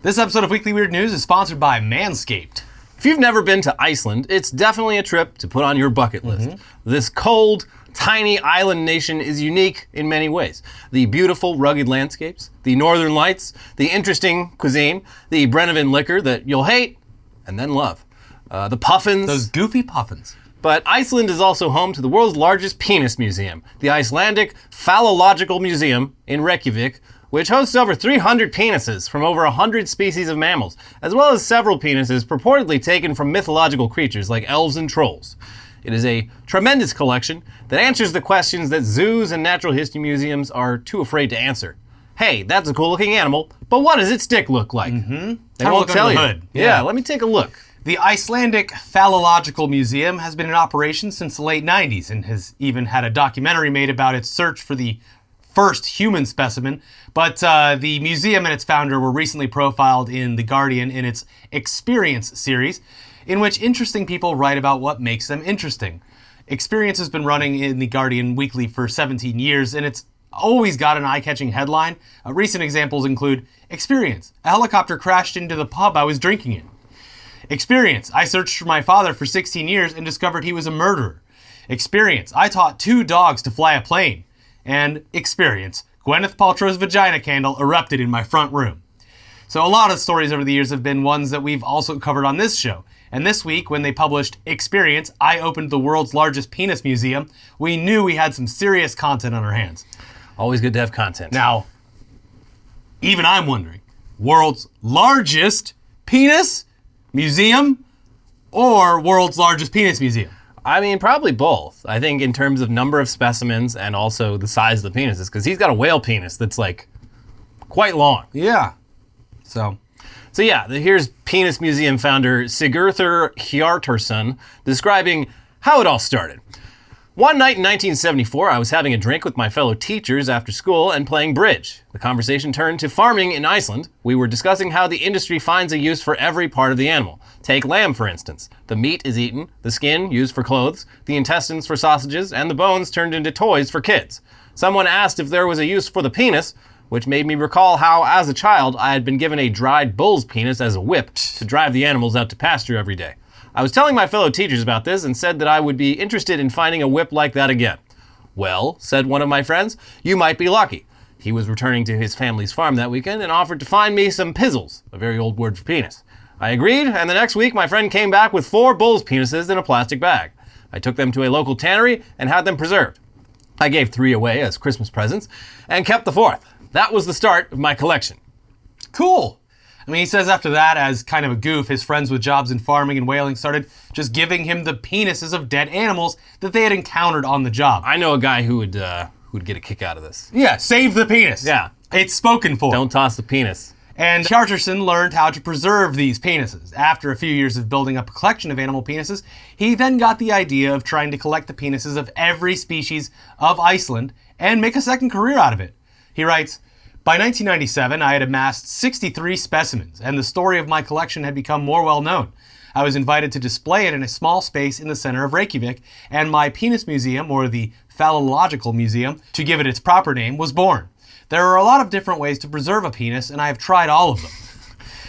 This episode of Weekly Weird News is sponsored by Manscaped. If you've never been to Iceland, it's definitely a trip to put on your bucket list. This cold, tiny island nation is unique in many ways. The beautiful, rugged landscapes, the northern lights, the interesting cuisine, the Brennivin liquor that you'll hate and then love. The puffins. Those goofy puffins. But Iceland is also home to the world's largest penis museum, the Icelandic Phallological Museum in Reykjavik, which hosts over 300 penises from over 100 species of mammals, as well as several penises purportedly taken from mythological creatures like elves and trolls. It is a tremendous collection that answers the questions that zoos and natural history museums are too afraid to answer. Hey, that's a cool-looking animal, but what does its dick look like? They won't tell you. Hood. Yeah, let me take a look. The Icelandic Phallological Museum has been in operation since the late 90s and has even had a documentary made about its search for the first human specimen, but the museum and its founder were recently profiled in The Guardian in its Experience series, in which interesting people write about what makes them interesting. Experience has been running in The Guardian weekly for 17 years, and it's always got an eye-catching headline. Recent examples include, Experience, a helicopter crashed into the pub I was drinking in. Experience, I searched for my father for 16 years and discovered he was a murderer. Experience, I taught 2 dogs to fly a plane. And Experience, Gwyneth Paltrow's vagina candle erupted in my front room. So a lot of stories over the years have been ones that we've also covered on this show. And this week, when they published Experience, I opened the world's largest penis museum, we knew we had some serious content on our hands. Always good to have content. Now, even I'm wondering, world's largest penis museum or world's largest penis museum? I mean, probably both. I think in terms of number of specimens and also the size of the penises, because he's got a whale penis that's like quite long. Yeah. So yeah, here's Penis Museum founder Sigurður Hjartarson describing how it all started. One night in 1974, I was having a drink with my fellow teachers after school and playing bridge. The conversation turned to farming in Iceland. We were discussing how the industry finds a use for every part of the animal. Take lamb, for instance. The meat is eaten, the skin used for clothes, the intestines for sausages, and the bones turned into toys for kids. Someone asked if there was a use for the penis, which made me recall how, as a child, I had been given a dried bull's penis as a whip to drive the animals out to pasture every day. I was telling my fellow teachers about this and said that I would be interested in finding a whip like that again. Well, said one of my friends, you might be lucky. He was returning to his family's farm that weekend and offered to find me some pizzles, a very old word for penis. I agreed, and the next week my friend came back with 4 bull's penises in a plastic bag. I took them to a local tannery and had them preserved. I gave 3 away as Christmas presents and kept the 4th. That was the start of my collection. cool. I mean, he says after that, as kind of a goof, his friends with jobs in farming and whaling started just giving him the penises of dead animals that they had encountered on the job. I know a guy who would get a kick out of this. Yeah, save the penis. Yeah. It's spoken for. Don't toss the penis. And Hjartarson learned how to preserve these penises. After a few years of building up a collection of animal penises, he then got the idea of trying to collect the penises of every species of Iceland and make a second career out of it. He writes, by 1997, I had amassed 63 specimens, and the story of my collection had become more well known. I was invited to display it in a small space in the center of Reykjavik, and my penis museum, or the Phallological Museum, to give it its proper name, was born. There are a lot of different ways to preserve a penis, and I have tried all of them.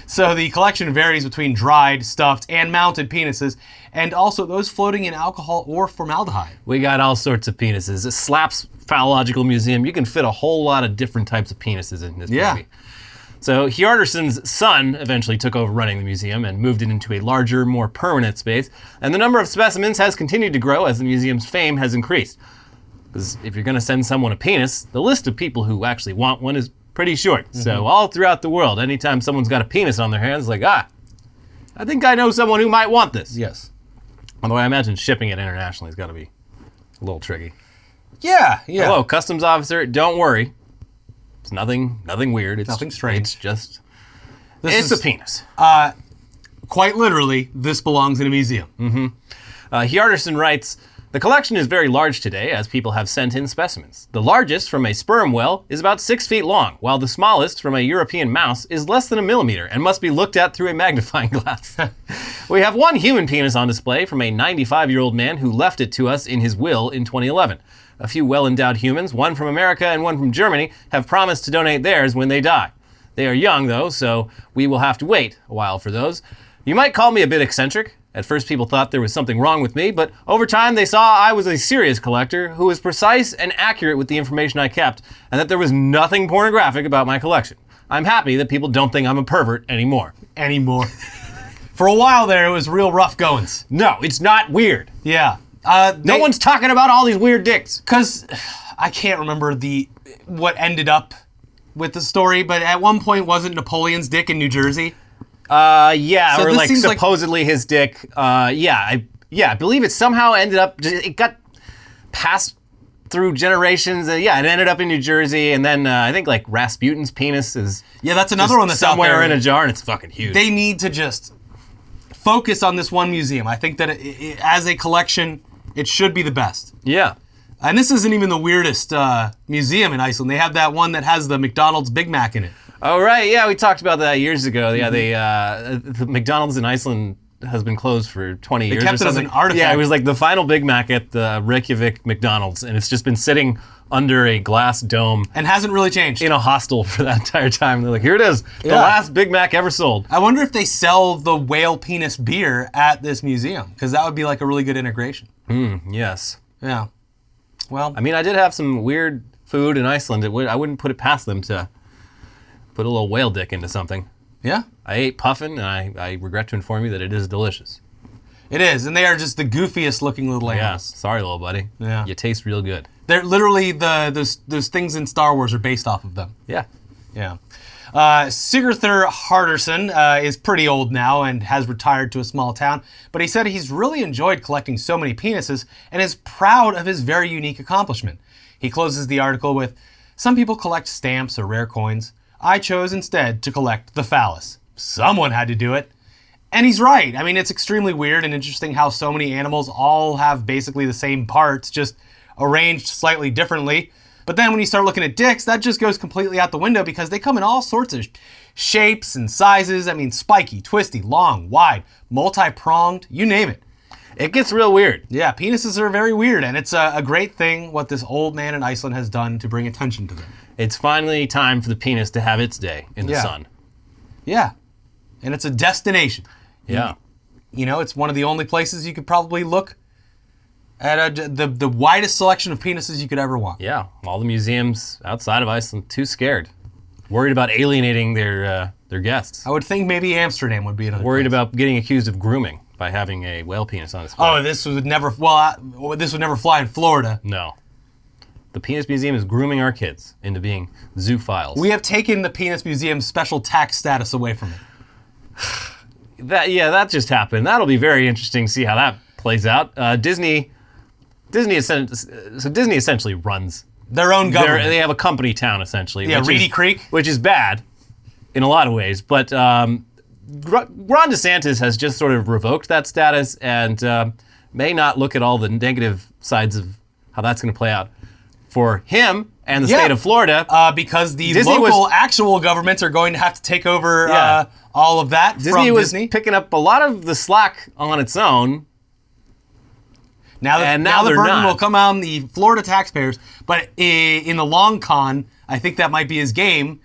So the collection varies between dried, stuffed, and mounted penises, and also those floating in alcohol or formaldehyde. We got all sorts of penises. It slaps Phallological Museum. You can fit a whole lot of different types of penises in this baby. So Hjartarson's son eventually took over running the museum and moved it into a larger, more permanent space, and the number of specimens has continued to grow as the museum's fame has increased. Because if you're going to send someone a penis, the list of people who actually want one is pretty short. Mm-hmm. So all throughout the world, anytime someone's got a penis on their hands, like, I think I know someone who might want this. Yes. Although I imagine shipping it internationally has got to be a little tricky. Yeah. Hello, customs officer, don't worry. It's nothing weird. It's nothing strange. It's just, it's a penis. Quite literally, this belongs in a museum. Mm-hmm. Hjartarson writes, the collection is very large today as people have sent in specimens. The largest from a sperm whale is about 6 feet long, while the smallest from a European mouse is less than a millimeter and must be looked at through a magnifying glass. We have one human penis on display from a 95-year-old man who left it to us in his will in 2011. A few well-endowed humans, one from America and one from Germany, have promised to donate theirs when they die. They are young, though, so we will have to wait a while for those. You might call me a bit eccentric. At first, people thought there was something wrong with me, but over time, they saw I was a serious collector who was precise and accurate with the information I kept, and that there was nothing pornographic about my collection. I'm happy that people don't think I'm a pervert anymore. For a while there, it was real rough goings. No, it's not weird. Yeah. No one's talking about all these weird dicks. Because I can't remember what ended up with the story, but at one point, wasn't Napoleon's dick in New Jersey? Yeah, So or this like seems supposedly his dick. I believe it somehow ended up, it got passed through generations. It ended up in New Jersey, and then I think like Rasputin's penis is that's another one that's somewhere out there. in a jar, and it's fucking huge. They need to just focus on this one museum. I think that as a collection, it should be the best. Yeah. And this isn't even the weirdest museum in Iceland. They have that one that has the McDonald's Big Mac in it. Oh, right. Yeah, we talked about that years ago. Yeah, the McDonald's in Iceland has been closed for 20 years. They kept or it as something. an artifact. Yeah, it was like the final Big Mac at the Reykjavik McDonald's, and it's just been sitting under a glass dome And hasn't really changed. in a hostel for that entire time. They're like, here it is, the last Big Mac ever sold. I wonder if they sell the whale penis beer at this museum, because that would be like a really good integration. Yes. Yeah. Well, I mean, I did have some weird food in Iceland. I wouldn't put it past them to put a little whale dick into something. yeah, I ate puffin, and I regret to inform you that it is delicious. it is. And they are just the goofiest looking little Yeah, animals. sorry, little buddy. Yeah. You taste real good. They're literally those things in Star Wars are based off of them. Yeah. Yeah. Sigurður Hardarson is pretty old now and has retired to a small town, but he said he's really enjoyed collecting so many penises and is proud of his very unique accomplishment. He closes the article with, "Some people collect stamps or rare coins. I chose instead to collect the phallus. Someone had to do it." And he's right. I mean, it's extremely weird and interesting how so many animals all have basically the same parts, just arranged slightly differently. But then when you start looking at dicks, that just goes completely out the window because they come in all sorts of shapes and sizes. I mean, spiky, twisty, long, wide, multi-pronged, you name it. It gets real weird. Yeah, penises are very weird, and it's a great thing what this old man in Iceland has done to bring attention to them. It's finally time for the penis to have its day in the sun. Yeah, and it's a destination. Yeah. You know, it's one of the only places you could probably look at the widest selection of penises you could ever want. Yeah. All the museums outside of Iceland too scared, worried about alienating their guests. I would think maybe Amsterdam would be another Worried place. about getting accused of grooming by having a whale penis on display. Oh, this would never fly in Florida. No. The Penis Museum is grooming our kids into being zoophiles. We have taken the Penis Museum's special tax status away from it. That just happened. That'll be very interesting to see how that plays out. Disney essentially runs Their own government. They have a company town essentially. Yeah, Reedy Creek. Which is bad in a lot of ways. But Ron DeSantis has just sort of revoked that status and may not look at all the negative sides of how that's going to play out for him and the state of Florida. Because the Disney local actual governments are going to have to take over all of that Disney from was Disney. picking up a lot of the slack on its own. Now the they're burden not. will come on the Florida taxpayers, but in the long con, I think that might be his game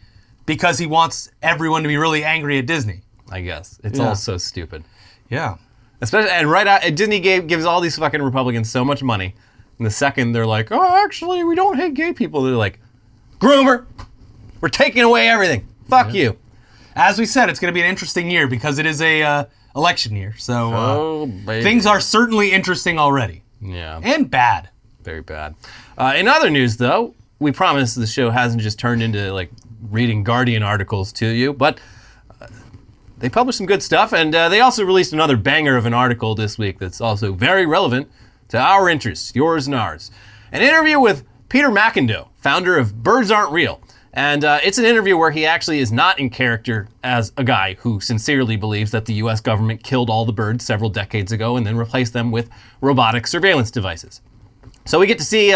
because he wants everyone to be really angry at Disney. I guess. It's all so stupid. Yeah. Especially, and right out, Disney gives all these fucking Republicans so much money. And the second they're like, oh, actually, we don't hate gay people, they're like, groomer, we're taking away everything. Fuck you. As we said, it's going to be an interesting year because it is a election year. So things are certainly interesting already. Yeah. And bad. Very bad. In other news, though, we promise the show hasn't just turned into like reading Guardian articles to you, but they published some good stuff, and they also released another banger of an article this week that's also very relevant to our interests, yours and ours. An interview with Peter McIndoe, founder of Birds Aren't Real. And it's an interview where he actually is not in character as a guy who sincerely believes that the US government killed all the birds several decades ago and then replaced them with robotic surveillance devices. So we get to see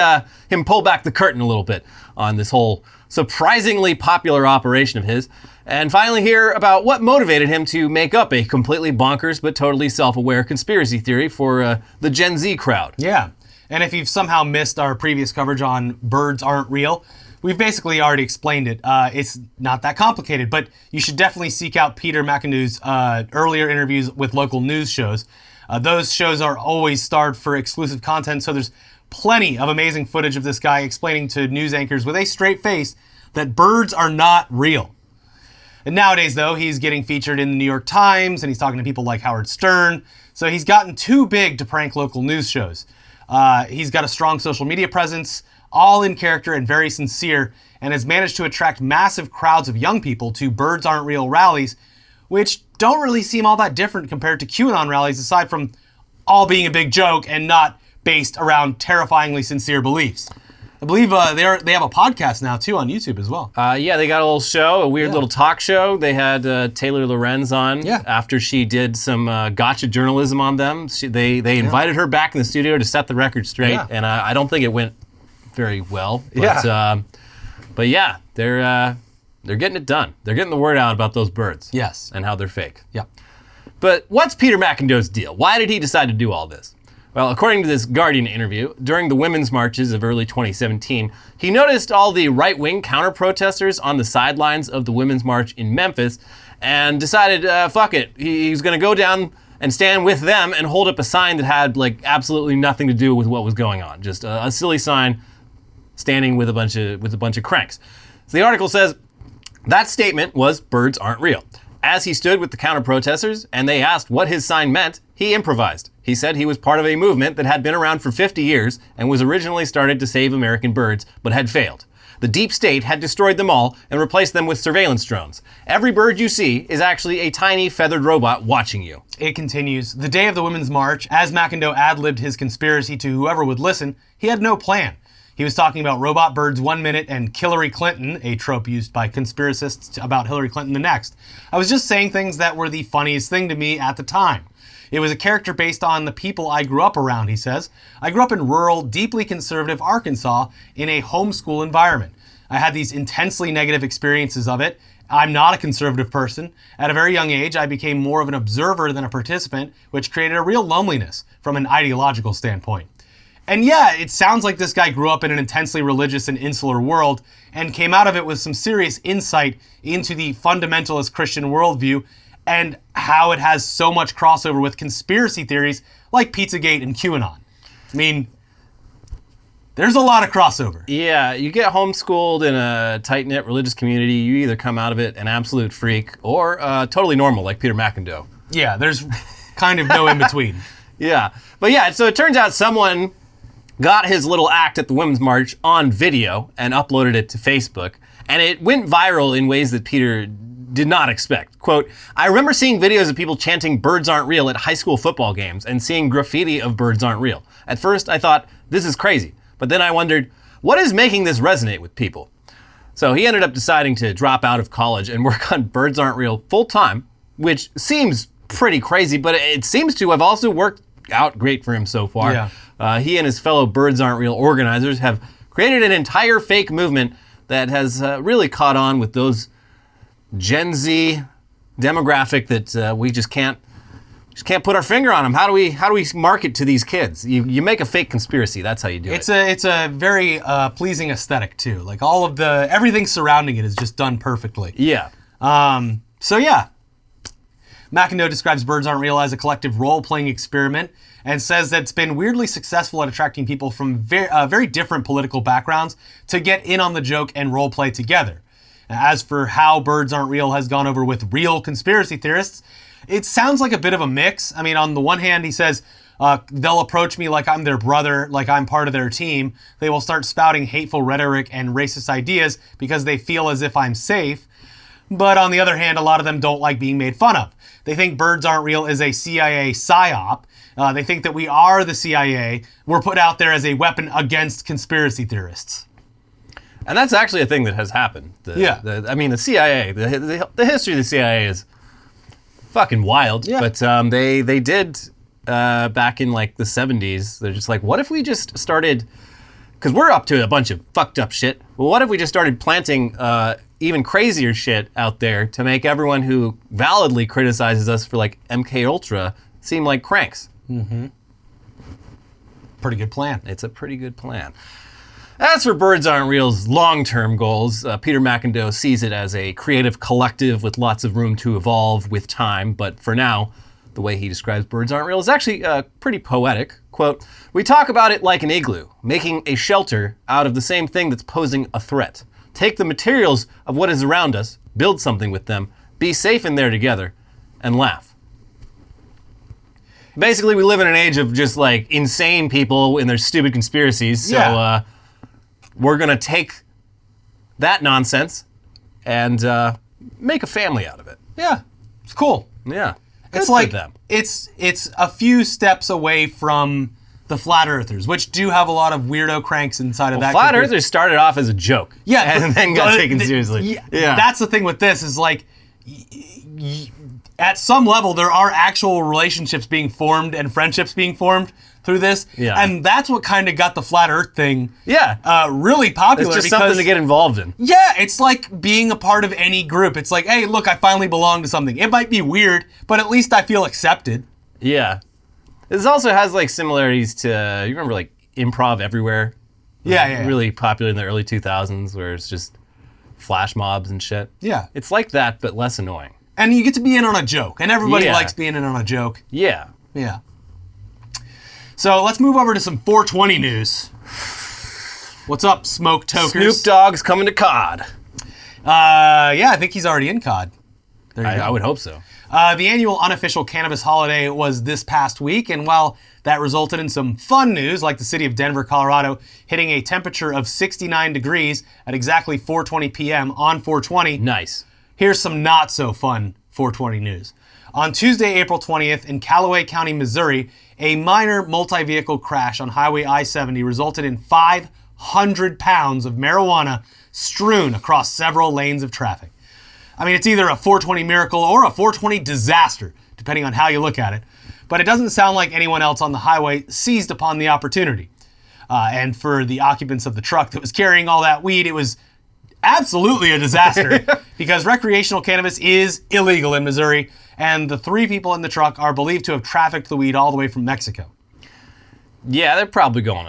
him pull back the curtain a little bit on this whole surprisingly popular operation of his, and finally hear about what motivated him to make up a completely bonkers but totally self-aware conspiracy theory for the Gen Z crowd. Yeah. And if you've somehow missed our previous coverage on Birds Aren't Real, we've basically already explained it. It's not that complicated, but you should definitely seek out Peter McIndoe's earlier interviews with local news shows. Those shows are always starved for exclusive content, so there's plenty of amazing footage of this guy explaining to news anchors with a straight face that birds are not real. And nowadays, though, he's getting featured in the New York Times, and he's talking to people like Howard Stern, so he's gotten too big to prank local news shows. He's got a strong social media presence, all in character and very sincere, and has managed to attract massive crowds of young people to Birds Aren't Real rallies, which don't really seem all that different compared to QAnon rallies, aside from all being a big joke and not based around terrifyingly sincere beliefs. I believe they have a podcast now, too, on YouTube as well. Yeah, they got a little show, a weird little talk show. They had Taylor Lorenz on after she did some gotcha journalism on them. They invited her back in the studio to set the record straight, and I don't think it went very well. But yeah, they're getting it done. They're getting the word out about those birds. Yes. And how they're fake. Yeah. But what's Peter McIndoe's deal? Why did he decide to do all this? Well, according to this Guardian interview, during the women's marches of early 2017, he noticed all the right-wing counter-protesters on the sidelines of the women's march in Memphis and decided, fuck it. He's going to go down and stand with them and hold up a sign that had like absolutely nothing to do with what was going on. Just a silly sign standing with a bunch of cranks. So the article says, that statement was birds aren't real. As he stood with the counter-protesters and they asked what his sign meant, he improvised. He said he was part of a movement that had been around for 50 years and was originally started to save American birds, but had failed. The deep state had destroyed them all and replaced them with surveillance drones. Every bird you see is actually a tiny feathered robot watching you. It continues. The day of the Women's March, as McIndoe ad-libbed his conspiracy to whoever would listen, he had no plan. He was talking about robot birds one minute and Hillary Clinton, a trope used by conspiracists about Hillary Clinton the next. I was just saying things that were the funniest thing to me at the time. It was a character based on the people I grew up around, he says. I grew up in rural, deeply conservative Arkansas in a homeschool environment. I had these intensely negative experiences of it. I'm not a conservative person. At a very young age, I became more of an observer than a participant, which created a real loneliness from an ideological standpoint. And yeah, it sounds like this guy grew up in an intensely religious and insular world and came out of it with some serious insight into the fundamentalist Christian worldview and how it has so much crossover with conspiracy theories like Pizzagate and QAnon. I mean, there's a lot of crossover. Yeah, you get homeschooled in a tight-knit religious community, you either come out of it an absolute freak or totally normal like Peter McIndoe. Yeah, there's kind of no in-between. Yeah, but yeah, so it turns out someone got his little act at the Women's March on video and uploaded it to Facebook, and it went viral in ways that Peter did not expect. Quote, I remember seeing videos of people chanting birds aren't real at high school football games and seeing graffiti of birds aren't real. At first I thought, this is crazy. But then I wondered, what is making this resonate with people? So he ended up deciding to drop out of college and work on Birds Aren't Real full time, which seems pretty crazy, but it seems to have also worked out great for him so far. Yeah. He and his fellow Birds Aren't Real organizers have created an entire fake movement that has really caught on with those Gen Z demographic that we just can't put our finger on them. How do we market to these kids? You make a fake conspiracy. That's how you do it. It's a very pleasing aesthetic too. Like all of everything surrounding it is just done perfectly. Yeah. So yeah, McIndoe describes Birds Aren't Real as a collective role-playing experiment and says that it's been weirdly successful at attracting people from very different political backgrounds to get in on the joke and role-play together. As for how Birds Aren't Real has gone over with real conspiracy theorists, it sounds like a bit of a mix. I mean, on the one hand, he says, they'll approach me like I'm their brother, like I'm part of their team. They will start spouting hateful rhetoric and racist ideas because they feel as if I'm safe. But on the other hand, a lot of them don't like being made fun of. They think Birds Aren't Real is a CIA psyop. They think that we are the CIA. We're put out there as a weapon against conspiracy theorists. And that's actually a thing that has happened. The CIA, the history of the CIA is fucking wild. Yeah. But they did, back in like the 70s, they're just like, what if we just started, because we're up to a bunch of fucked up shit, well, what if we just started planting even crazier shit out there to make everyone who validly criticizes us for like MK Ultra seem like cranks? Mm-hmm. Pretty good plan. It's a pretty good plan. As for Birds Aren't Real's long-term goals, Peter McIndoe sees it as a creative collective with lots of room to evolve with time, but for now, the way he describes Birds Aren't Real is actually pretty poetic. Quote, "We talk about it like an igloo, making a shelter out of the same thing that's posing a threat. Take the materials of what is around us, build something with them, be safe in there together, and laugh." Basically, we live in an age of just like insane people and their stupid conspiracies, so we're gonna take that nonsense and make a family out of it. Yeah, it's cool. Yeah. It's like it's a few steps away from the flat earthers, which do have a lot of weirdo cranks inside of that. Flat earthers started off as a joke, and then got taken seriously. Yeah, that's the thing with this is like, at some level, there are actual relationships being formed and friendships being formed through this, and that's what kind of got the flat Earth thing, really popular. It's just something to get involved in. Yeah, it's like being a part of any group. It's like, hey, look, I finally belong to something. It might be weird, but at least I feel accepted. Yeah, this also has like similarities to, you remember like Improv Everywhere? Yeah. Really popular in the early 2000s, where it's just flash mobs and shit. Yeah, it's like that, but less annoying. And you get to be in on a joke, and everybody likes being in on a joke. Yeah. So let's move over to some 420 news. What's up, smoke tokers? Snoop Dogg's coming to COD. I think he's already in COD. I would hope so. The annual unofficial cannabis holiday was this past week, and while that resulted in some fun news, like the city of Denver, Colorado, hitting a temperature of 69 degrees at exactly 4:20 p.m. on 420. Nice. Here's some not so fun 420 news. On Tuesday, April 20th, in Callaway County, Missouri, a minor multi-vehicle crash on Highway I-70 resulted in 500 pounds of marijuana strewn across several lanes of traffic. I mean, it's either a 420 miracle or a 420 disaster, depending on how you look at it. But it doesn't sound like anyone else on the highway seized upon the opportunity. And for the occupants of the truck that was carrying all that weed, it was absolutely a disaster because recreational cannabis is illegal in Missouri, and the 3 people in the truck are believed to have trafficked the weed all the way from Mexico. Yeah, they're probably going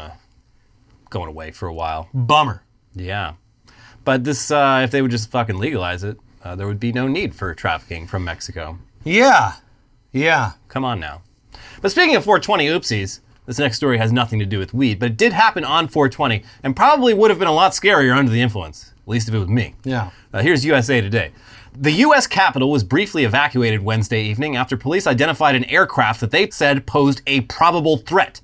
away for a while. Bummer. Yeah. But this, if they would just fucking legalize it, there would be no need for trafficking from Mexico. Yeah. Come on now. But speaking of 420 oopsies, this next story has nothing to do with weed, but it did happen on 420 and probably would have been a lot scarier under the influence, at least if it was me. Yeah. Here's USA Today. The U.S. Capitol was briefly evacuated Wednesday evening after police identified an aircraft that they said posed a probable threat.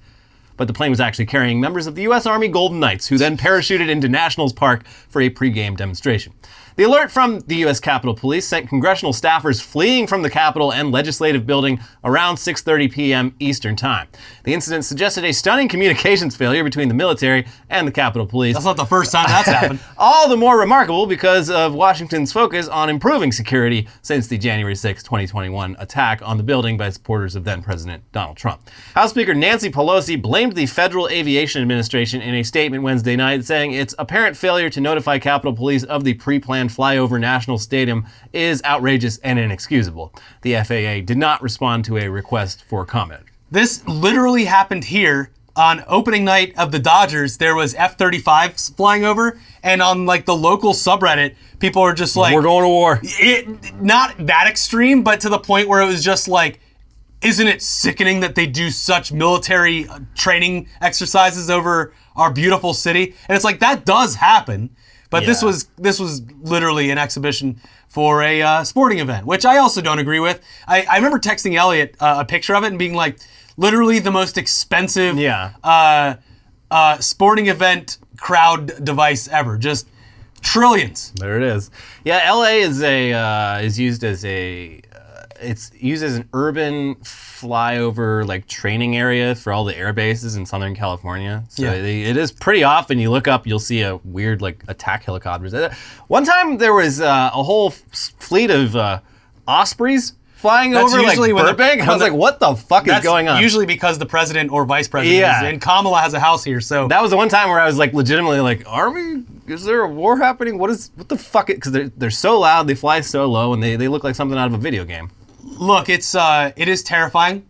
But the plane was actually carrying members of the U.S. Army Golden Knights, who then parachuted into Nationals Park for a pregame demonstration. The alert from the U.S. Capitol Police sent congressional staffers fleeing from the Capitol and Legislative Building around 6:30 p.m. Eastern Time. The incident suggested a stunning communications failure between the military and the Capitol Police. That's not the first time that's happened. All the more remarkable because of Washington's focus on improving security since the January 6, 2021 attack on the building by supporters of then-President Donald Trump. House Speaker Nancy Pelosi blamed the Federal Aviation Administration in a statement Wednesday night, saying its apparent failure to notify Capitol Police of the pre-planned flyover National Stadium is outrageous and inexcusable. The FAA did not respond to a request for comment. This literally happened here on opening night of the Dodgers. There was F-35s flying over, and on like the local subreddit, people were just like, "We're going to war." Not that extreme, but to the point where it was just like, isn't it sickening that they do such military training exercises over our beautiful city? And it's like, that does happen. But this was literally an exhibition for a sporting event, which I also don't agree with. I remember texting Elliot a picture of it and being like, literally the most expensive sporting event crowd device ever. Just trillions. There it is. Yeah, LA is used as it's used as an urban flyover like training area for all the air bases in Southern California. So it is pretty often you look up, you'll see a weird like attack helicopters. One time there was a whole fleet of ospreys flying over like Burbank. I was like, what the fuck is going on? Usually because the president or vice president is, and Kamala has a house here. So that was the one time where I was like legitimately like, is there a war happening? What the fuck? Because they're so loud, they fly so low, and they look like something out of a video game. Look, it is terrifying,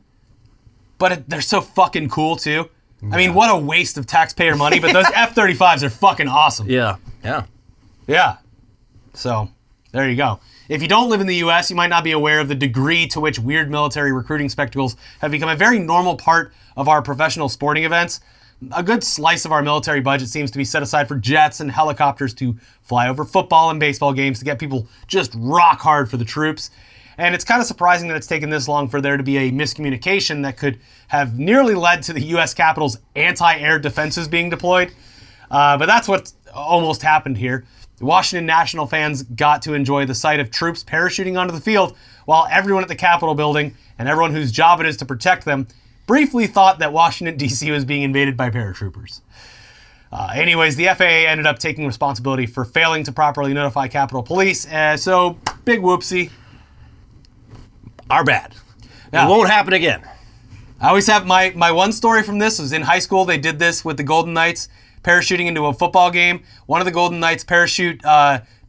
but they're so fucking cool too. I mean, what a waste of taxpayer money, but those F-35s are fucking awesome. Yeah. Yeah. So, there you go. If you don't live in the U.S., you might not be aware of the degree to which weird military recruiting spectacles have become a very normal part of our professional sporting events. A good slice of our military budget seems to be set aside for jets and helicopters to fly over football and baseball games to get people just rock hard for the troops. And it's kind of surprising that it's taken this long for there to be a miscommunication that could have nearly led to the U.S. Capitol's anti-air defenses being deployed. But that's what almost happened here. The Washington National fans got to enjoy the sight of troops parachuting onto the field, while everyone at the Capitol building and everyone whose job it is to protect them briefly thought that Washington, D.C. was being invaded by paratroopers. Anyways, the FAA ended up taking responsibility for failing to properly notify Capitol Police, so big whoopsie. Our bad. Yeah. It won't happen again. I always have my one story from this was in high school. They did this with the Golden Knights parachuting into a football game. One of the Golden Knights parachute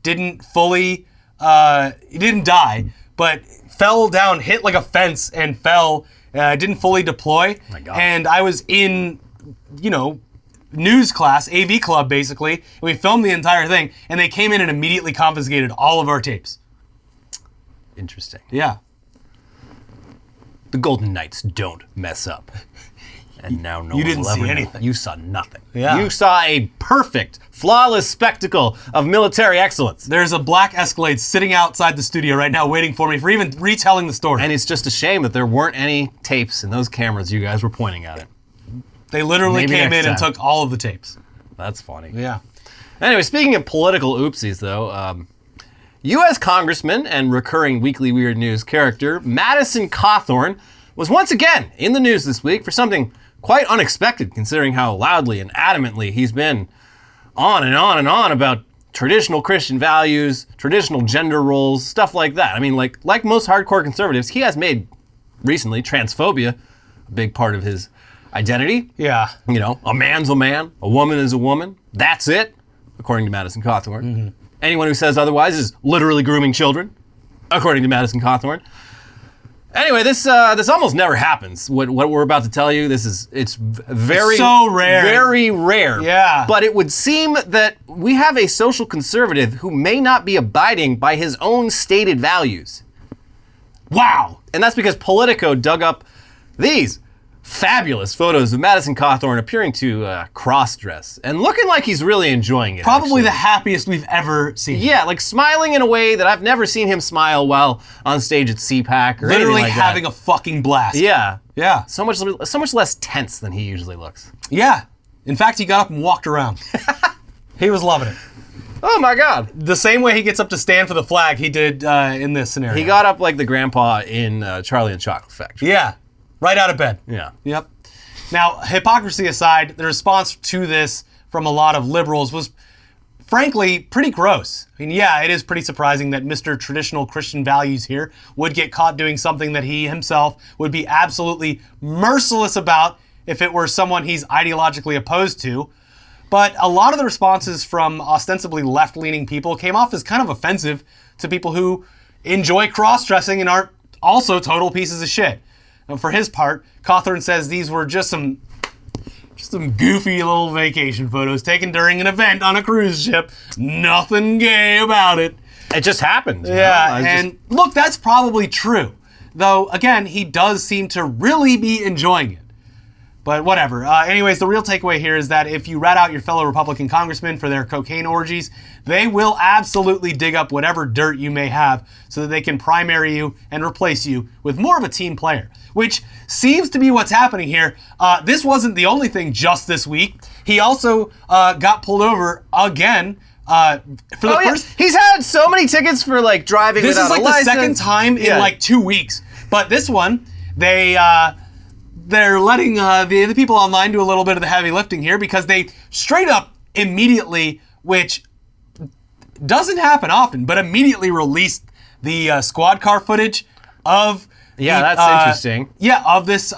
didn't fully, he didn't die, but fell down, hit like a fence and fell, didn't fully deploy. Oh my God. And I was in, news class, AV club basically, and we filmed the entire thing, and they came in and immediately confiscated all of our tapes. Interesting. Yeah. The Golden Knights don't mess up. And now no You one didn't will ever see know. anything. You saw nothing. Yeah. You saw a perfect, flawless spectacle of military excellence. There's a black Escalade sitting outside the studio right now waiting for me for even retelling the story. And it's just a shame that there weren't any tapes in those cameras you guys were pointing at it. They literally Maybe came next in and time. took all of the tapes. That's funny. Yeah. Anyway, speaking of political oopsies, though, U.S. Congressman and recurring Weekly Weird News character Madison Cawthorn was once again in the news this week for something quite unexpected, considering how loudly and adamantly he's been on and on and on about traditional Christian values, traditional gender roles, stuff like that. I mean, like most hardcore conservatives, he has made recently transphobia a big part of his identity. Yeah. A man's a man, a woman is a woman. That's it, according to Madison Cawthorn. Mm-hmm. Anyone who says otherwise is literally grooming children, according to Madison Cawthorn. Anyway, this almost never happens. What we're about to tell you, it's very so rare. Very rare. Yeah. But it would seem that we have a social conservative who may not be abiding by his own stated values. Wow. And that's because Politico dug up these fabulous photos of Madison Cawthorn appearing to cross-dress and looking like he's really enjoying it. Probably actually. the happiest we've ever seen. Yeah, like smiling in a way that I've never seen him smile while on stage at CPAC or Literally anything like having that. a fucking blast. Yeah. Yeah. So much less tense than he usually looks. Yeah. In fact, he got up and walked around. He was loving it. Oh my God. The same way he gets up to stand for the flag, he did in this scenario. He got up like the grandpa in Charlie and the Chocolate Factory. Yeah. Right out of bed. Yeah. Yep. Now, hypocrisy aside, the response to this from a lot of liberals was, frankly, pretty gross. I mean, yeah, it is pretty surprising that Mr. Traditional Christian Values here would get caught doing something that he himself would be absolutely merciless about if it were someone he's ideologically opposed to. But a lot of the responses from ostensibly left-leaning people came off as kind of offensive to people who enjoy cross-dressing and aren't also total pieces of shit. And for his part, Cawthorn says these were just some goofy little vacation photos taken during an event on a cruise ship. Nothing gay about it. It just happened. Yeah, and look, that's probably true. Though, again, he does seem to really be enjoying it. But whatever. Anyways, the real takeaway here is that if you rat out your fellow Republican congressmen for their cocaine orgies, they will absolutely dig up whatever dirt you may have so that they can primary you and replace you with more of a team player, which seems to be what's happening here. This wasn't the only thing just this week. He also got pulled over again for the first... Yeah. He's had so many tickets for like driving This without is like a the license. second time in like 2 weeks. But this one, they're letting the people online do a little bit of the heavy lifting here because they straight up immediately, which doesn't happen often, but immediately released the squad car footage of that's interesting. Yeah, of this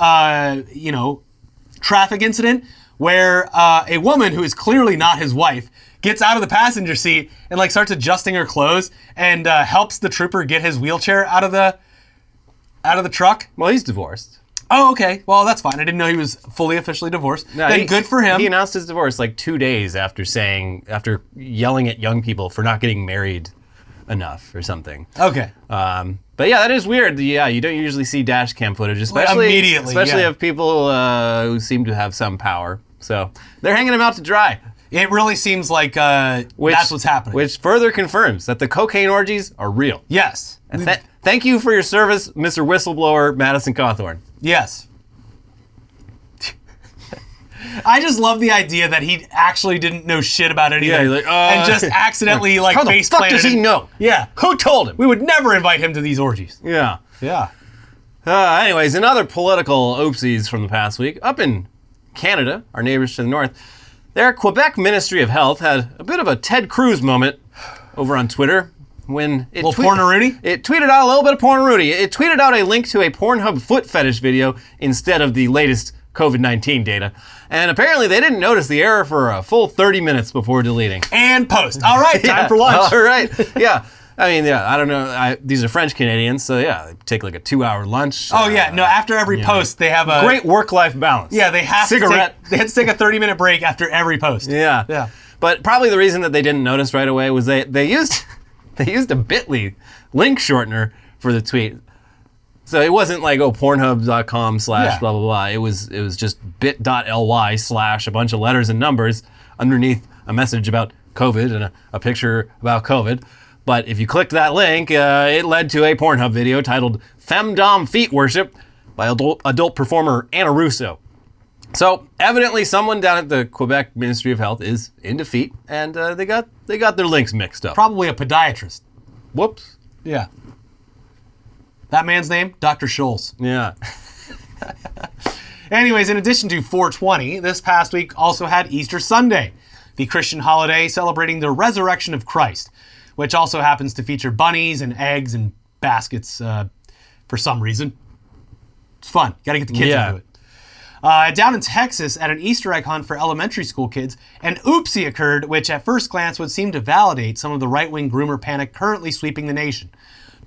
traffic incident where a woman who is clearly not his wife gets out of the passenger seat and like starts adjusting her clothes and helps the trooper get his wheelchair out of the truck. Well, he's divorced. Oh, okay. Well, that's fine. I didn't know he was fully officially divorced. No, Then good for him. He announced his divorce like 2 days after yelling at young people for not getting married enough or something. Okay. But yeah, that is weird. Yeah, you don't usually see dash cam footage, especially of people who seem to have some power. So they're hanging him out to dry. It really seems like that's what's happening. Which further confirms that the cocaine orgies are real. Yes. And thank you for your service, Mr. Whistleblower Madison Cawthorn. Yes. I just love the idea that he actually didn't know shit about anything and just accidentally how the fuck does he know? Yeah. Who told him? We would never invite him to these orgies. Yeah. Yeah. Anyways, in other political oopsies from the past week, up in Canada, our neighbors to the north, their Quebec Ministry of Health had a bit of a Ted Cruz moment over on Twitter when it tweeted out a little bit of porn-a-roody. It tweeted out a link to a Pornhub foot fetish video instead of the latest COVID-19 data. And apparently they didn't notice the error for a full 30 minutes before deleting. And post. All right, time for lunch. All right. Yeah. I mean, yeah, I don't know. These are French Canadians, so yeah, they take like a 2-hour lunch. Oh yeah, no. After every post, they have a great work-life balance. Yeah, they have they had to take a 30-minute break after every post. Yeah, yeah. But probably the reason that they didn't notice right away was they used a Bitly link shortener for the tweet. So it wasn't like Pornhub.com / blah blah blah. It was just bit.ly / a bunch of letters and numbers underneath a message about COVID and a picture about COVID. But if you clicked that link, it led to a Pornhub video titled Femdom Feet Worship by adult performer Anna Russo. So evidently someone down at the Quebec Ministry of Health is into feet, and they got their links mixed up. Probably a podiatrist. Whoops. Yeah. That man's name? Dr. Scholes. Yeah. Anyways, in addition to 420, this past week also had Easter Sunday, the Christian holiday celebrating the resurrection of Christ, which also happens to feature bunnies and eggs and baskets for some reason. It's fun. Got to get the kids into it. Down in Texas, at an Easter egg hunt for elementary school kids, an oopsie occurred, which at first glance would seem to validate some of the right-wing groomer panic currently sweeping the nation.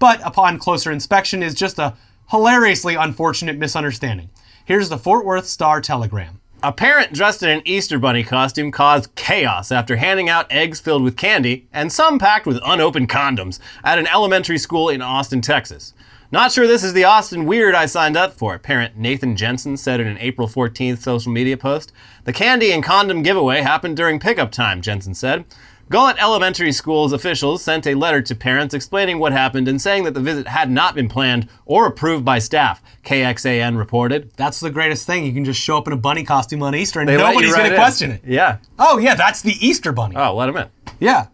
But upon closer inspection is just a hilariously unfortunate misunderstanding. Here's the Fort Worth Star-Telegram. A parent dressed in an Easter bunny costume caused chaos after handing out eggs filled with candy and some packed with unopened condoms at an elementary school in Austin, Texas. Not sure this is the Austin weird I signed up for, parent Nathan Jensen said in an April 14th social media post. The candy and condom giveaway happened during pickup time, Jensen said. Gullet Elementary School's officials sent a letter to parents explaining what happened and saying that the visit had not been planned or approved by staff, KXAN reported. That's the greatest thing. You can just show up in a bunny costume on Easter and nobody's going to question it. Yeah. Oh, yeah, that's the Easter bunny. Oh, let him in. Yeah.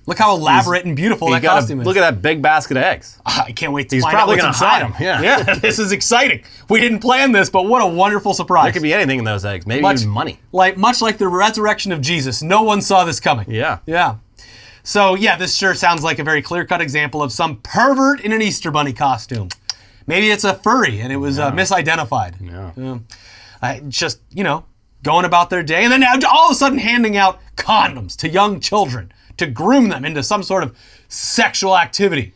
Look how elaborate and beautiful that costume is. Look at that big basket of eggs. I can't wait to find out what's gonna inside hide them. Yeah, this is exciting. We didn't plan this, but what a wonderful surprise. There could be anything in those eggs. Maybe even money. Much like the resurrection of Jesus. No one saw this coming. Yeah. Yeah. So, yeah, this sure sounds like a very clear-cut example of some pervert in an Easter bunny costume. Maybe it's a furry and it was misidentified. Yeah. Just, going about their day. And then now all of a sudden handing out condoms to young children to groom them into some sort of sexual activity.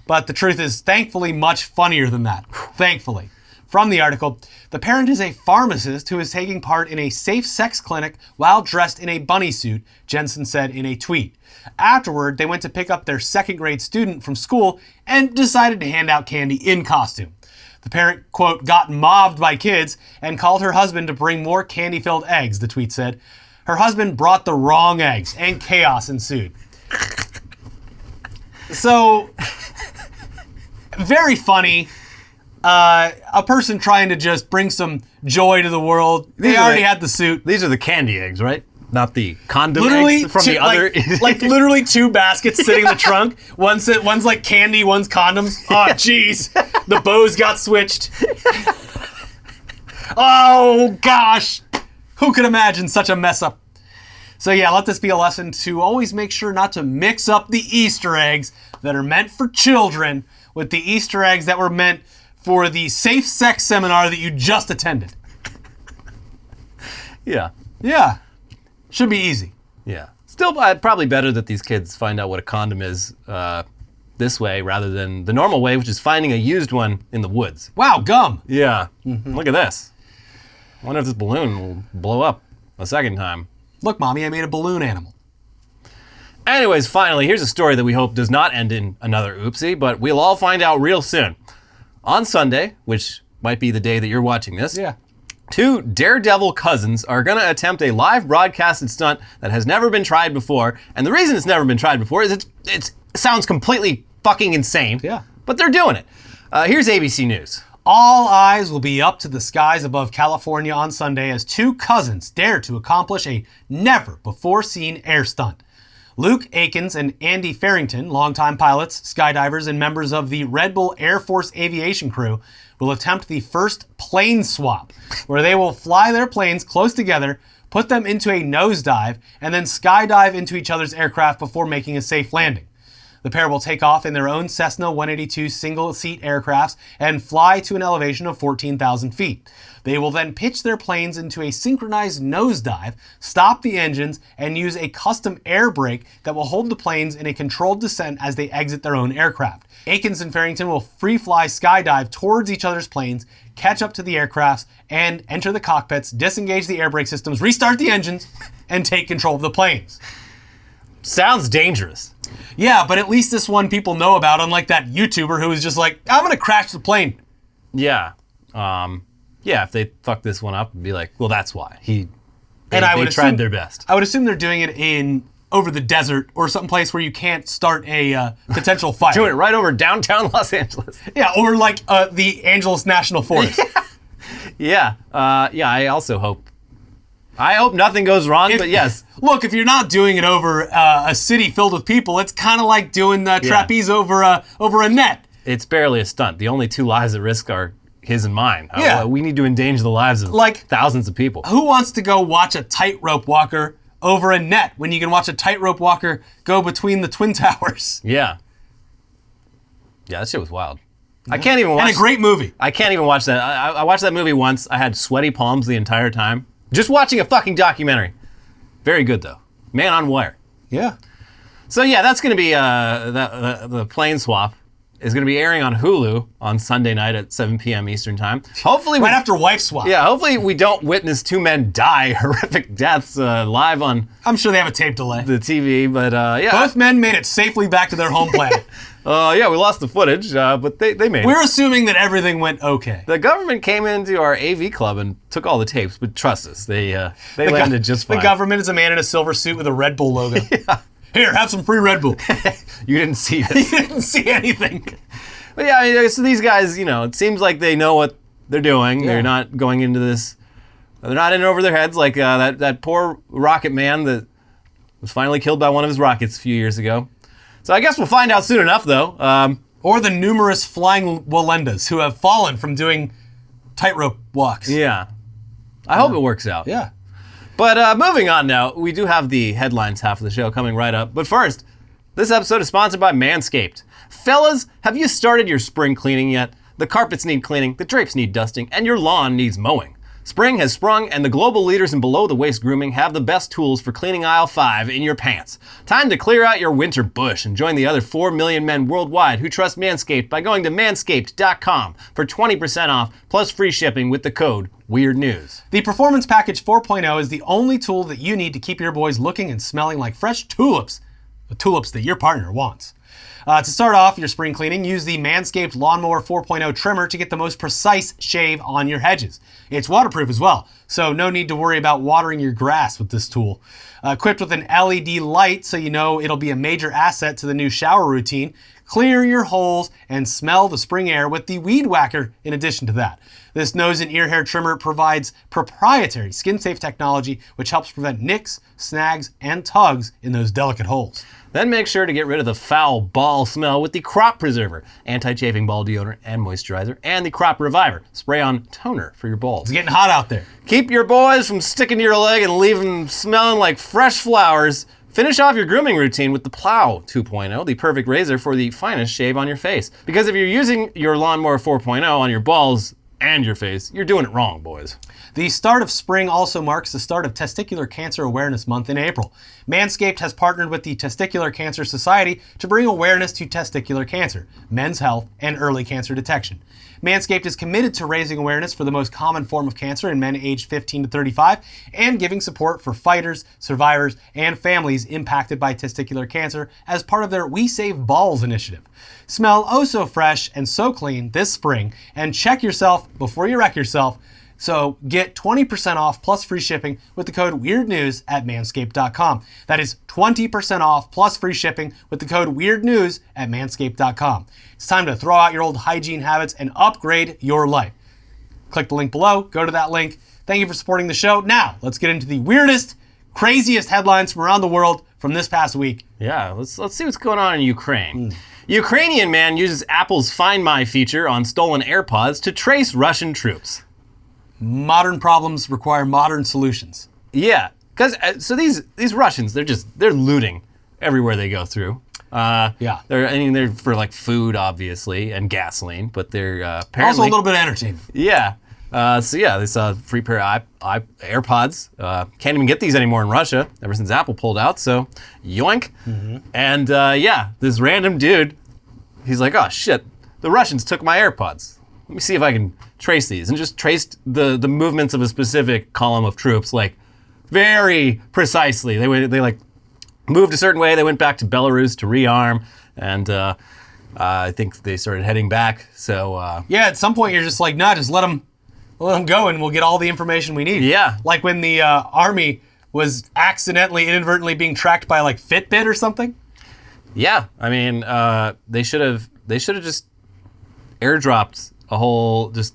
But the truth is, thankfully, much funnier than that. Thankfully. From the article, the parent is a pharmacist who is taking part in a safe sex clinic while dressed in a bunny suit, Jensen said in a tweet. Afterward, they went to pick up their second-grade student from school and decided to hand out candy in costume. The parent, quote, got mobbed by kids and called her husband to bring more candy-filled eggs, the tweet said. Her husband brought the wrong eggs and chaos ensued. So, very funny. A person trying to just bring some joy to the world. They already had the suit. These are the candy eggs, right? Not the condom eggs from the other. Like literally 2 baskets sitting in the trunk. One's like candy, one's condoms. Oh, jeez. The bows got switched. Oh, gosh. Who could imagine such a mess up? So yeah, let this be a lesson to always make sure not to mix up the Easter eggs that are meant for children with the Easter eggs that were meant for the safe sex seminar that you just attended. Yeah. Yeah. Should be easy. Yeah. Still, probably better that these kids find out what a condom is this way rather than the normal way, which is finding a used one in the woods. Wow, gum. Yeah. Look at this. I wonder if this balloon will blow up a second time. Look, Mommy, I made a balloon animal. Anyways, finally, here's a story that we hope does not end in another oopsie, but we'll all find out real soon. On Sunday, which might be the day that you're watching this, Yeah. two daredevil cousins are going to attempt a live broadcasted stunt that has never been tried before. And the reason it's never been tried before is it sounds completely fucking insane. Yeah. But they're doing it. Here's ABC News. All eyes will be up to the skies above California on Sunday as two cousins dare to accomplish a never-before-seen air stunt. Luke Akins and Andy Farrington, longtime pilots, skydivers, and members of the Red Bull Air Force aviation crew, will attempt the first plane swap, where they will fly their planes close together, put them into a nosedive, and then skydive into each other's aircraft before making a safe landing. The pair will take off in their own Cessna 182 single-seat aircrafts and fly to an elevation of 14,000 feet. They will then pitch their planes into a synchronized nosedive, stop the engines, and use a custom air brake that will hold the planes in a controlled descent as they exit their own aircraft. Akins and Farrington will free-fly skydive towards each other's planes, catch up to the aircrafts, and enter the cockpits, disengage the air brake systems, restart the engines, and take control of the planes. Sounds dangerous. Yeah, but at least this one people know about, unlike that YouTuber who was just like, I'm gonna crash the plane. Yeah. Yeah, if they fuck this one up, it'd be like, well, that's why. They tried their best. I would assume they're doing it over the desert or some place where you can't start a potential fire. Doing it right over downtown Los Angeles. Yeah, or like the Angeles National Forest. Yeah. I also hope. I hope nothing goes wrong, but yes. Look, if you're not doing it over a city filled with people, it's kind of like doing the trapeze over a net. It's barely a stunt. The only two lives at risk are his and mine. Yeah. We need to endanger the lives of thousands of people. Who wants to go watch a tightrope walker over a net when you can watch a tightrope walker go between the Twin Towers? Yeah. Yeah, that shit was wild. I can't even watch. And a great movie. I can't even watch that. I watched that movie once. I had sweaty palms the entire time. Just watching a fucking documentary. Very good, though. Man on wire. Yeah. So, yeah, that's going to be the plane swap. Is going to be airing on Hulu on Sunday night at 7 p.m. Eastern Time. Hopefully, right after Wife Swap. Yeah, hopefully we don't witness two men die horrific deaths live on. I'm sure they have a tape delay. The TV, but yeah. Both men made it safely back to their home planet. Yeah, we lost the footage, but they made it. We're assuming that everything went okay. The government came into our AV club and took all the tapes, but trust us, they landed just fine. The government is a man in a silver suit with a Red Bull logo. Yeah. Here, have some free Red Bull. You didn't see this. You didn't see anything. But yeah, I mean, so these guys, it seems like they know what they're doing. Yeah. They're not going into this. They're not in over their heads like that poor rocket man that was finally killed by one of his rockets a few years ago. So I guess we'll find out soon enough, though. Or the numerous flying Walendas who have fallen from doing tightrope walks. Yeah. I hope it works out. Yeah. But moving on now, we do have the headlines half of the show coming right up. But first, this episode is sponsored by Manscaped. Fellas, have you started your spring cleaning yet? The carpets need cleaning, the drapes need dusting, and your lawn needs mowing. Spring has sprung, and the global leaders in below-the-waist grooming have the best tools for cleaning aisle 5 in your pants. Time to clear out your winter bush and join the other 4 million men worldwide who trust Manscaped by going to manscaped.com for 20% off plus free shipping with the code WEIRDNEWS. The Performance Package 4.0 is the only tool that you need to keep your boys looking and smelling like fresh tulips, the tulips that your partner wants. To start off your spring cleaning, use the Manscaped Lawnmower 4.0 trimmer to get the most precise shave on your hedges. It's waterproof as well, so no need to worry about watering your grass with this tool. Equipped with an LED light so you know it'll be a major asset to the new shower routine, clear your holes and smell the spring air with the Weed Whacker in addition to that. This nose and ear hair trimmer provides proprietary skin-safe technology which helps prevent nicks, snags, and tugs in those delicate holes. Then make sure to get rid of the foul ball smell with the Crop Preserver, anti-chafing ball deodorant and moisturizer, and the Crop Reviver, spray-on toner for your balls. It's getting hot out there. Keep your boys from sticking to your leg and leaving them smelling like fresh flowers. Finish off your grooming routine with the Plow 2.0, the perfect razor for the finest shave on your face. Because if you're using your Lawnmower 4.0 on your balls and your face. You're doing it wrong, boys. The start of spring also marks the start of Testicular Cancer Awareness Month in April. Manscaped has partnered with the Testicular Cancer Society to bring awareness to testicular cancer, men's health, and early cancer detection. Manscaped is committed to raising awareness for the most common form of cancer in men aged 15 to 35 and giving support for fighters, survivors, and families impacted by testicular cancer as part of their We Save Balls initiative. Smell oh so fresh and so clean this spring and check yourself before you wreck yourself. So get 20% off plus free shipping with the code WEIRDNEWS at manscaped.com. That is 20% off plus free shipping with the code WEIRDNEWS at manscaped.com. It's time to throw out your old hygiene habits and upgrade your life. Click the link below, go to that link. Thank you for supporting the show. Now, let's get into the weirdest, craziest headlines from around the world from this past week. Yeah, let's see what's going on in Ukraine. Ukrainian man uses Apple's Find My feature on stolen AirPods to trace Russian troops. Modern problems require modern solutions. Yeah, because so these Russians, they're looting everywhere they go through. Yeah, they're for like food, obviously, and gasoline, but they're apparently also a little bit of entertainment. Yeah. So yeah, they saw a free pair of AirPods. Can't even get these anymore in Russia ever since Apple pulled out. So yoink. And yeah, this random dude, he's like, oh shit, the Russians took my AirPods. Let me see if I can trace these, and just traced the movements of a specific column of troops like very precisely. They like moved a certain way. They went back to Belarus to rearm, and I think they started heading back. So yeah, at some point you're just like, nah, just let them go, and we'll get all the information we need. Yeah, like when the army was inadvertently being tracked by like Fitbit or something. Yeah, I mean, they should have just airdropped a whole just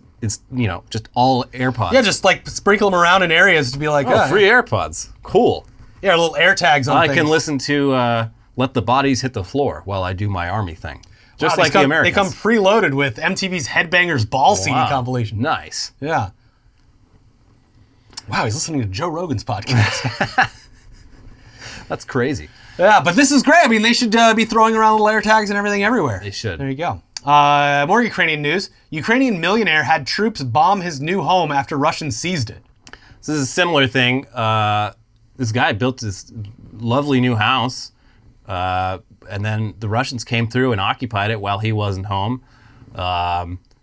all AirPods. Yeah, just like sprinkle them around in areas to be like, free AirPods, cool. Yeah, little air tags on things. I can listen to Let the Bodies Hit the Floor while I do my army thing. Just like the Americans. They come preloaded with MTV's Headbangers Ball CD compilation. Nice. Yeah. Wow, he's listening to Joe Rogan's podcast. That's crazy. Yeah, but this is great. I mean, they should be throwing around little air tags and everything everywhere. They should. There you go. More Ukrainian news. Ukrainian millionaire had troops bomb his new home after Russians seized it. So this is a similar thing. This guy built this lovely new house, and then the Russians came through and occupied it while he wasn't home.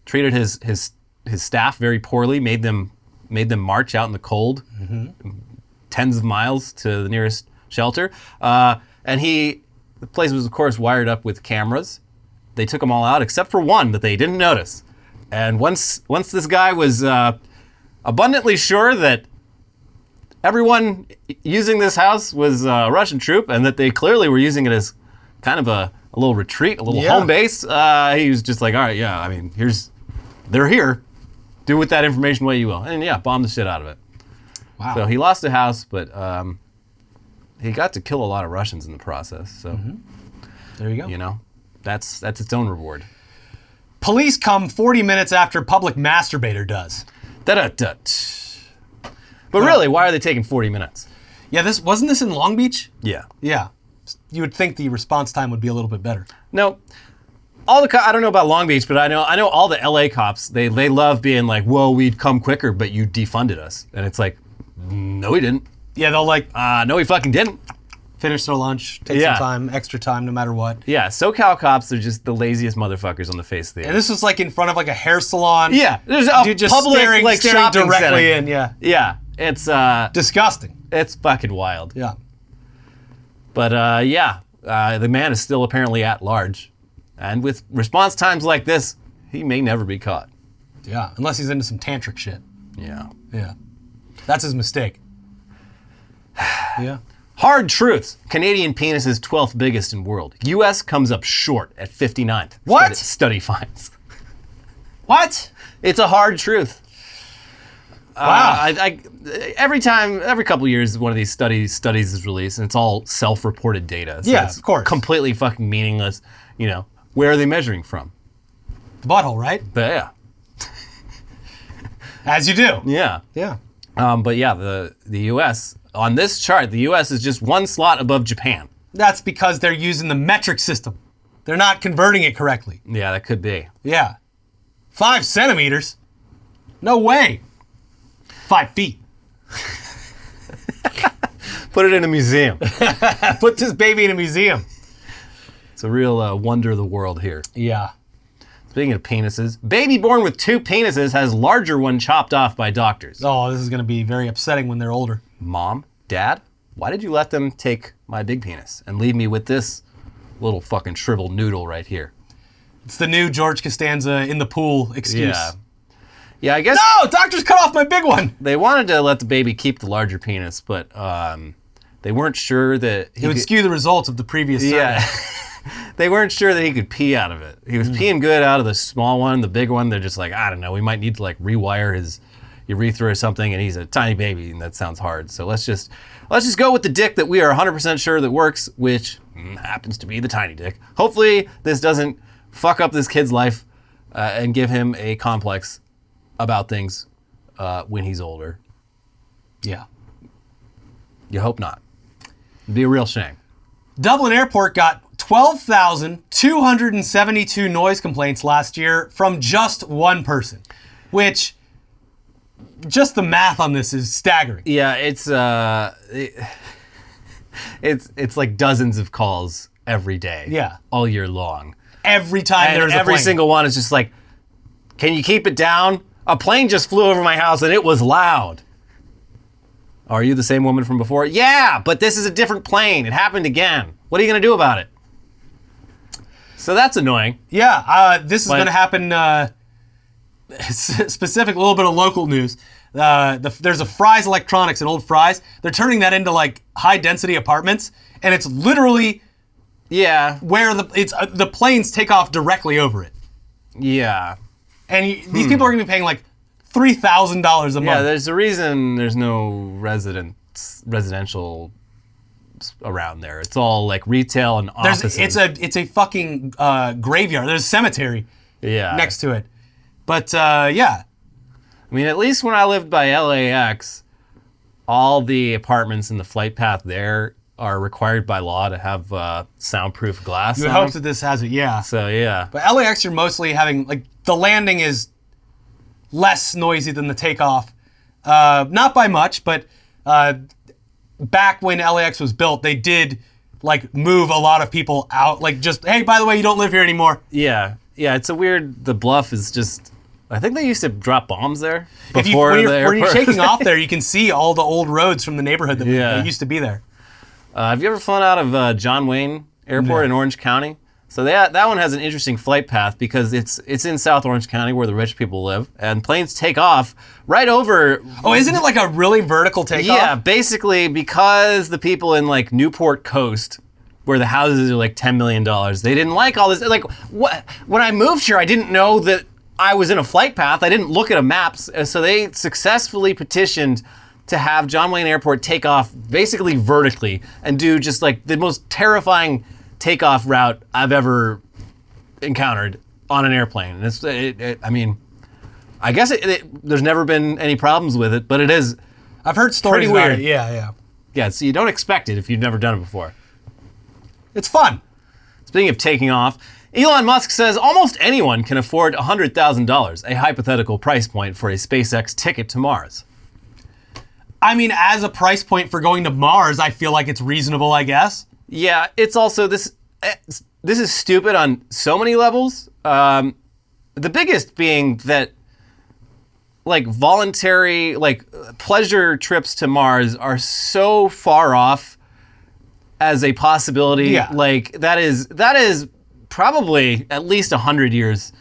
Treated his staff very poorly. Made them march out in the cold, tens of miles to the nearest shelter. And the place was of course wired up with cameras. They took them all out except for one that they didn't notice. And once this guy was abundantly sure that everyone using this house was a Russian troop and that they clearly were using it as kind of a little retreat, a little home base, he was just like, all right, yeah, I mean, they're here. Do with that information what you will. And yeah, bomb the shit out of it. Wow. So he lost the house, but he got to kill a lot of Russians in the process. So there you go. You know, that's its own reward. Police come 40 minutes after public masturbator does. Da-da-da. But really, why are they taking 40 minutes? Yeah, wasn't this in Long Beach? Yeah. Yeah. You would think the response time would be a little bit better. No. I don't know about Long Beach, but I know all the LA cops, they love being like, whoa, we'd come quicker, but you defunded us. And it's like, no, we didn't. Yeah, they'll like... no, we fucking didn't. Finish their lunch, take some time, extra time, no matter what. Yeah, SoCal cops are just the laziest motherfuckers on the face of the earth. And this was like in front of like a hair salon. Yeah, there's a dude just public staring shopping directly center. in, yeah. Yeah, it's... disgusting. It's fucking wild. Yeah. But the man is still apparently at large. And with response times like this, he may never be caught. Yeah, unless he's into some tantric shit. Yeah. Yeah. That's his mistake. Yeah. Hard truth. Canadian penis is 12th biggest in world. U.S. comes up short at 59th. What? Study finds. What? It's a hard truth. Wow. Every couple of years, one of these studies is released, and it's all self-reported data. So yeah, it's of course. Completely fucking meaningless. You know, where are they measuring from? The butthole, right? Yeah. As you do. Yeah. Yeah. But yeah, the U.S. on this chart, the U.S. is just one slot above Japan. That's because they're using the metric system. They're not converting it correctly. Yeah, that could be. Yeah. 5 centimeters. No way. 5 feet. Put it in a museum. Put this baby in a museum. It's a real wonder of the world here. Yeah. Speaking of penises, baby born with 2 penises has larger one chopped off by doctors. Oh, this is going to be very upsetting when they're older. Mom, Dad, why did you let them take my big penis and leave me with this little fucking shriveled noodle right here? It's the new George Costanza in the pool excuse. Yeah, I guess... No! Doctors cut off my big one! They wanted to let the baby keep the larger penis, but they weren't sure that... It would skew the results of the previous survey. Yeah. They weren't sure that he could pee out of it. He was peeing good out of the small one. The big one, they're just like, I don't know, we might need to like rewire his urethra or something, and he's a tiny baby, and that sounds hard. So let's just go with the dick that we are 100% sure that works, which happens to be the tiny dick. Hopefully this doesn't fuck up this kid's life and give him a complex about things when he's older. Yeah. You hope not. It'd be a real shame. Dublin Airport got 12,272 noise complaints last year from just one person, which just the math on this is staggering. Yeah, it's like dozens of calls every day. Yeah. All year long. Every time And there's a every plane. single one is just like, can you keep it down? A plane just flew over my house and it was loud. Are you the same woman from before? Yeah, but this is a different plane. It happened again. What are you going to do about it? So that's annoying. Yeah, this is going to happen. Specific, a little bit of local news. There's a Fry's Electronics in Old Fry's. They're turning that into like high density apartments, and it's literally where the planes take off directly over it. Yeah. And these people are going to be paying like $3,000 a month. Yeah, there's a reason there's no residential around there. It's all like retail and offices. It's a fucking graveyard. There's a cemetery next to it. But yeah. I mean, at least when I lived by LAX, all the apartments in the flight path there are required by law to have soundproof glass. You would hope that this has it, yeah. So yeah. But LAX, you're mostly having like the landing is less noisy than the takeoff. Not by much, but back when LAX was built, they did like move a lot of people out. Like just, hey, by the way, you don't live here anymore. Yeah. Yeah, it's a weird, the bluff is just, I think they used to drop bombs there When you're taking off there, you can see all the old roads from the neighborhood that used to be there. Have you ever flown out of John Wayne Airport in Orange County? So that one has an interesting flight path because it's in South Orange County where the rich people live, and planes take off right over. Oh, isn't it like a really vertical takeoff? Yeah, basically because the people in like Newport Coast, where the houses are like $10 million, they didn't like all this. Like when I moved here, I didn't know that I was in a flight path. I didn't look at a map, so they successfully petitioned to have John Wayne Airport take off basically vertically and do just like the most terrifying takeoff route I've ever encountered on an airplane. And I mean, I guess there's never been any problems with it, but it is. I've heard stories pretty about weird. it. Yeah. Yeah, so you don't expect it if you've never done it before. It's fun. Speaking of taking off, Elon Musk says almost anyone can afford $100,000, a hypothetical price point for a SpaceX ticket to Mars. I mean, as a price point for going to Mars, I feel like it's reasonable, I guess. Yeah, it's also this is stupid on so many levels. The biggest being that like voluntary, like pleasure trips to Mars are so far off as a possibility. Yeah. Like that is probably at least 100 years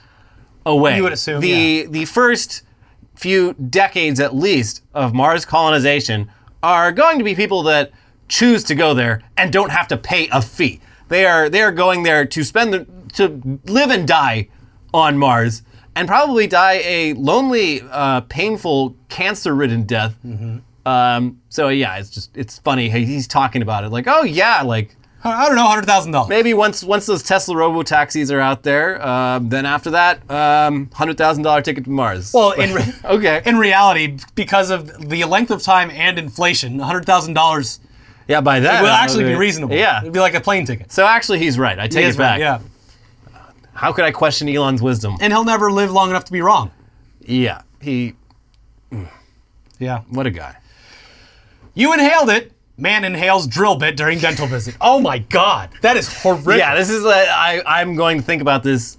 away. You would assume, the first few decades at least of Mars colonization are going to be people that choose to go there and don't have to pay a fee. They are going there to live and die on Mars, and probably die a lonely, painful, cancer-ridden death. Mm-hmm. So yeah, it's funny. He's talking about it like, oh yeah, like I don't know, $100,000. maybe once those Tesla robo-taxis are out there, then after that, $100,000 ticket to Mars. Well, okay. In reality, because of the length of time and inflation, $100,000 Yeah, by that will actually be reasonable. Yeah. It'd be like a plane ticket. So actually, he's right. I take it back. Right, yeah. How could I question Elon's wisdom? And he'll never live long enough to be wrong. Yeah, he Yeah. What a guy. You inhaled it. Man inhales drill bit during dental visit. Oh my God. That is horrific. Yeah, this is I'm going to think about this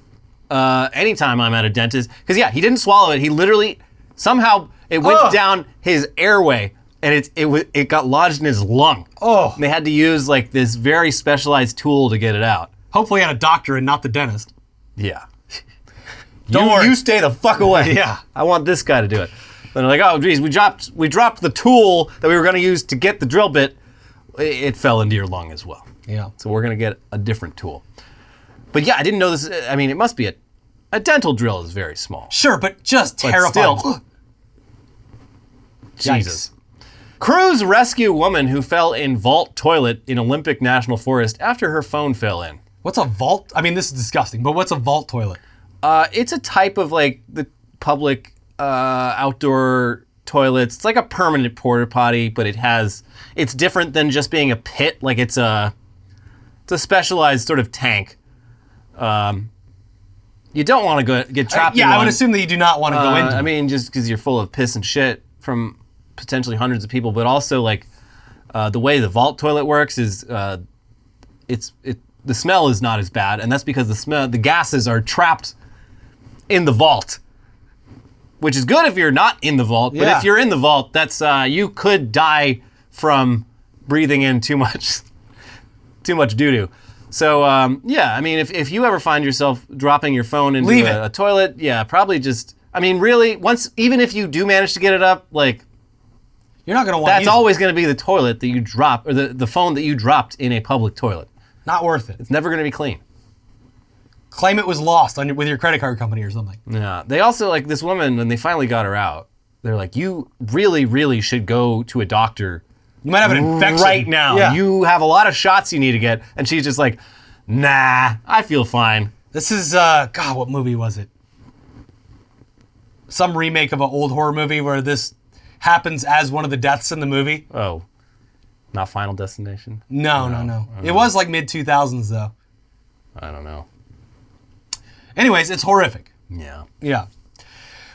anytime I'm at a dentist. Because yeah, he didn't swallow it. He literally, somehow, it went down his airway and it got lodged in his lung. Oh. And they had to use like this very specialized tool to get it out. Hopefully at a doctor and not the dentist. Yeah. Don't worry. You stay the fuck away. Yeah. I want this guy to do it. Then they're like, oh geez, we dropped the tool that we were gonna use to get the drill bit. It fell into your lung as well. Yeah. So we're gonna get a different tool. But yeah, I didn't know this. I mean, it must be a dental drill is very small. Sure, but just But terrifying. still. Jesus. Crews rescue woman who fell in vault toilet in Olympic National Forest after her phone fell in. What's a vault? I mean, this is disgusting, but what's a vault toilet? It's a type of like the public outdoor toilets. It's like a permanent porta potty, but it's different than just being a pit. Like it's a specialized sort of tank. You don't want to get trapped in one. I would assume that you do not want to go into I it. mean, just because you're full of piss and shit from potentially hundreds of people, but also like the way the vault toilet works is the smell is not as bad, and that's because the gases are trapped in the vault, which is good if you're not in the vault. But Yeah. if you're in the vault, that's you could die from breathing in too much doo-doo. So yeah, I mean, if you ever find yourself dropping your phone into a toilet, yeah, probably just. I mean, really, even if you do manage to get it up, like. You're not going to want to That's use always going to be the toilet that you drop, or the phone that you dropped in a public toilet. it. Not worth it. It's never going to be clean. Claim it was lost with your credit card company or something. Yeah. They also, like, this woman, when they finally got her out, they're like, you really, really should go to a doctor You might have an infection. right now. Yeah. You have a lot of shots you need to get. And she's just like, nah, I feel fine. This is, God, what movie was it? Some remake of an old horror movie where this happens as one of the deaths in the movie. Oh, not Final Destination? No. It was like mid-2000s, though. I don't know. Anyways, it's horrific. Yeah. Yeah.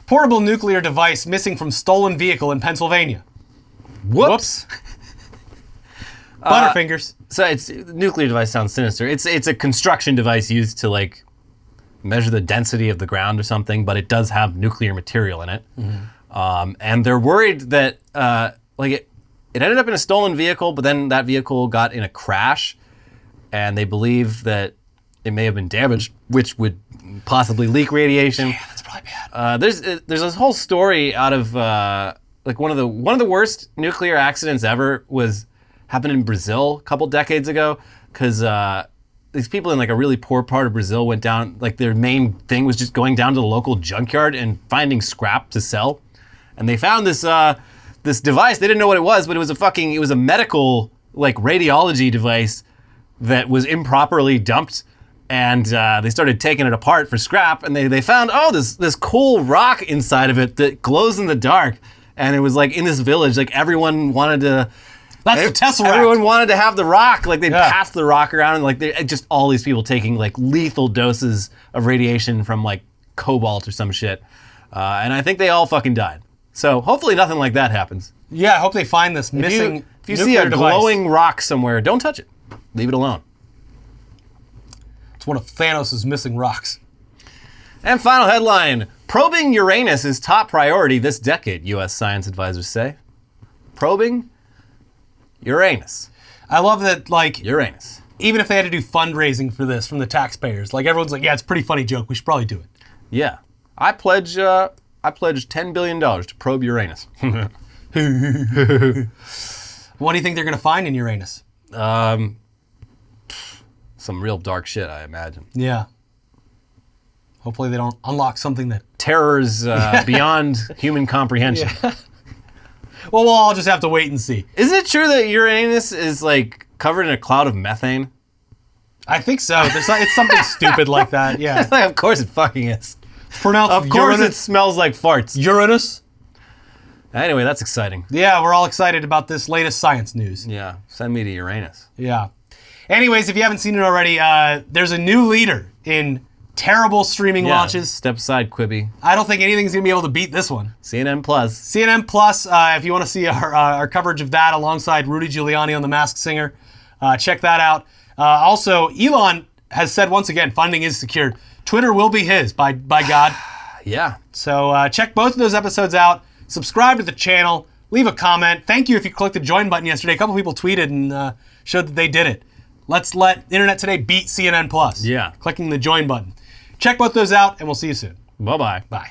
Portable nuclear device missing from stolen vehicle in Pennsylvania. Whoops. Butterfingers. So nuclear device sounds sinister. It's a construction device used to like measure the density of the ground or something, but it does have nuclear material in it. Mm-hmm. And they're worried that it ended up in a stolen vehicle, but then that vehicle got in a crash, and they believe that it may have been damaged, which would possibly leak radiation. Yeah, that's probably bad. There's this whole story out of like one of the worst nuclear accidents ever happened in Brazil a couple decades ago, because these people in like a really poor part of Brazil went down, like their main thing was just going down to the local junkyard and finding scrap to sell, and they found this this device. They didn't know what it was, but it was a medical like radiology device that was improperly dumped. And they started taking it apart for scrap, and they found this cool rock inside of it that glows in the dark. And it was like in this village, like everyone wanted to. That's the Tesseract. Everyone wanted to have the rock. Like they Yeah. passed the rock around, and like just all these people taking like lethal doses of radiation from like cobalt or some shit. And I think they all fucking died. So hopefully nothing like that happens. Yeah, I hope they find this missing If you see a device. glowing rock somewhere, don't touch it. Leave it alone. It's one of Thanos' missing rocks. And final headline, probing Uranus is top priority this decade, U.S. science advisors say. Probing Uranus. I love that, like, Uranus. even if they had to do fundraising for this from the taxpayers, like everyone's like, yeah, it's a pretty funny joke. We should probably do it. Yeah. I pledge $10 billion to probe Uranus. What do you think they're going to find in Uranus? Some real dark shit, I imagine. Yeah. Hopefully they don't unlock something that... Terrors beyond human comprehension. Yeah. Well, we'll all just have to wait and see. Isn't it true that Uranus is like covered in a cloud of methane? I think so. It's something stupid like that, yeah. Of course it fucking is. It's pronounced Of course it Uranus. smells like farts. Uranus? Anyway, that's exciting. Yeah, we're all excited about this latest science news. Yeah, send me to Uranus. Yeah. Anyways, if you haven't seen it already, there's a new leader in terrible streaming launches. Step aside, Quibi. I don't think anything's going to be able to beat this one. CNN Plus. CNN Plus, if you want to see our coverage of that alongside Rudy Giuliani on The Masked Singer, check that out. Also, Elon has said once again, funding is secured. Twitter will be his, by God. Yeah. So check both of those episodes out. Subscribe to the channel. Leave a comment. Thank you if you clicked the join button yesterday. A couple people tweeted and showed that they did it. Let's let Internet Today beat CNN Plus. Yeah. Clicking the join button. Check both those out, and we'll see you soon. Bye-bye. Bye.